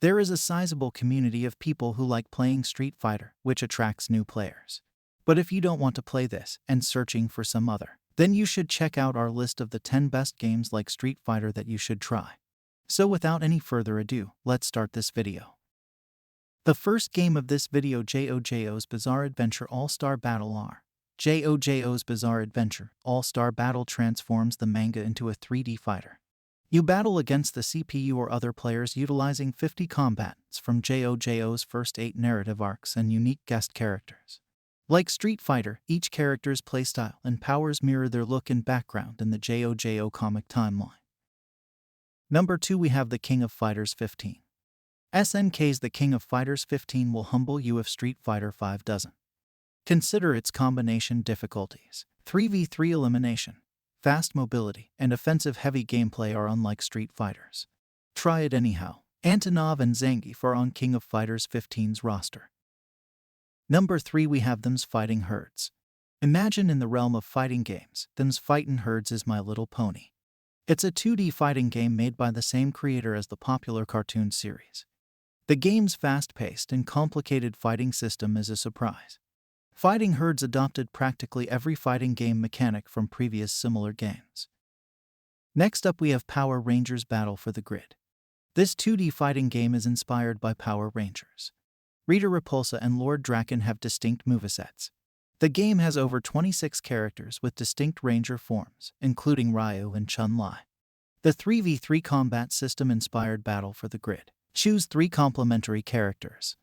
There is a sizable community of people who like playing Street Fighter, which attracts new players. But if you don't want to play this and searching for some other, then you should check out our list of the 10 best games like Street Fighter that you should try. So without any further ado, let's start this video. The first game of this video, JoJo's Bizarre Adventure All-Star Battle R. JoJo's Bizarre Adventure All-Star Battle transforms the manga into a 3D fighter. You battle against the CPU or other players utilizing 50 combatants from JoJo's first 8 narrative arcs and unique guest characters. Like Street Fighter, each character's playstyle and powers mirror their look and background in the JoJo comic timeline. Number 2, we have The King of Fighters 15. SNK's The King of Fighters 15 will humble you if Street Fighter V doesn't. Consider its combination difficulties. 3v3 elimination, fast mobility, and offensive-heavy gameplay are unlike Street Fighters. Try it anyhow. Antonov and Zangief are on King of Fighters 15's roster. Number 3, we have Them's Fighting Herds. Imagine in the realm of fighting games, Them's Fightin' Herds is My Little Pony. It's a 2D fighting game made by the same creator as the popular cartoon series. The game's fast-paced and complicated fighting system is a surprise. Fighting Herds adopted practically every fighting game mechanic from previous similar games. Next up, we have Power Rangers Battle for the Grid. This 2D fighting game is inspired by Power Rangers. Rita Repulsa and Lord Draken have distinct movesets. The game has over 26 characters with distinct Ranger forms, including Ryu and Chun-Li. The 3v3 combat system inspired Battle for the Grid. Choose 3 complementary characters.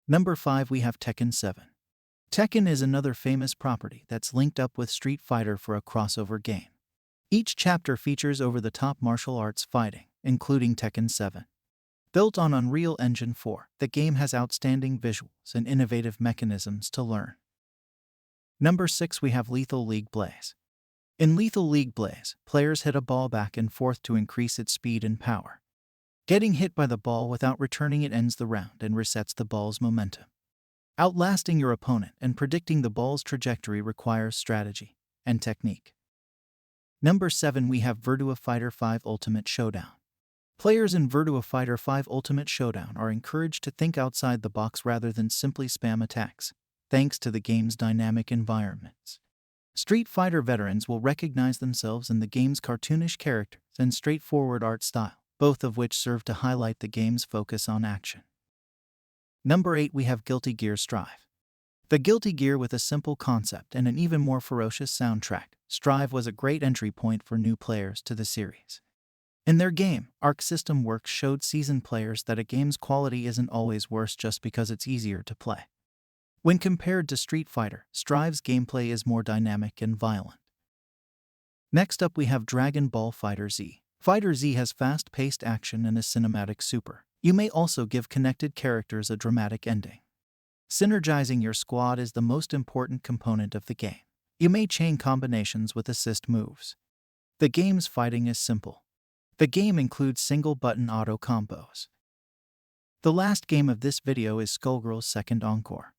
Number 5, we have Tekken 7. Tekken is another famous property that's linked up with Street Fighter for a crossover game. Each chapter features over-the-top martial arts fighting, including Tekken 7. Built on Unreal Engine 4, the game has outstanding visuals and innovative mechanisms to learn. Number 6, we have Lethal League Blaze. In Lethal League Blaze, players hit a ball back and forth to increase its speed and power. Getting hit by the ball without returning it ends the round and resets the ball's momentum. Outlasting your opponent and predicting the ball's trajectory requires strategy and technique. Number 7, we have Virtua Fighter 5 Ultimate Showdown. Players in Virtua Fighter 5 Ultimate Showdown are encouraged to think outside the box rather than simply spam attacks, thanks to the game's dynamic environments. Street Fighter veterans will recognize themselves in the game's cartoonish characters and straightforward art style, both of which serve to highlight the game's focus on action. Number 8, we have Guilty Gear Strive. The Guilty Gear with a simple concept and an even more ferocious soundtrack, Strive was a great entry point for new players to the series. In their game, Arc System Works showed seasoned players that a game's quality isn't always worse just because it's easier to play. When compared to Street Fighter, Strive's gameplay is more dynamic and violent. Next up, we have Dragon Ball FighterZ. FighterZ has fast-paced action and a cinematic super. You may also give connected characters a dramatic ending. Synergizing your squad is the most important component of the game. You may chain combinations with assist moves. The game's fighting is simple. The game includes single-button auto combos. The last game of this video is Skullgirls' Second Encore.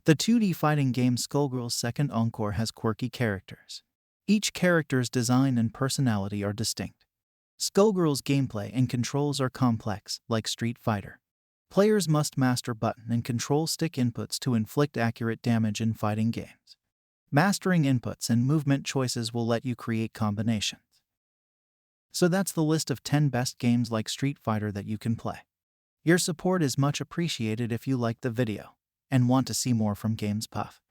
The 2D fighting game Skullgirls' Second Encore has quirky characters. Each character's design and personality are distinct. Skullgirls' gameplay and controls are complex, like Street Fighter. Players must master button and control stick inputs to inflict accurate damage in fighting games. Mastering inputs and movement choices will let you create combinations. So that's the list of 10 best games like Street Fighter that you can play. Your support is much appreciated if you like the video and want to see more from Games Puff.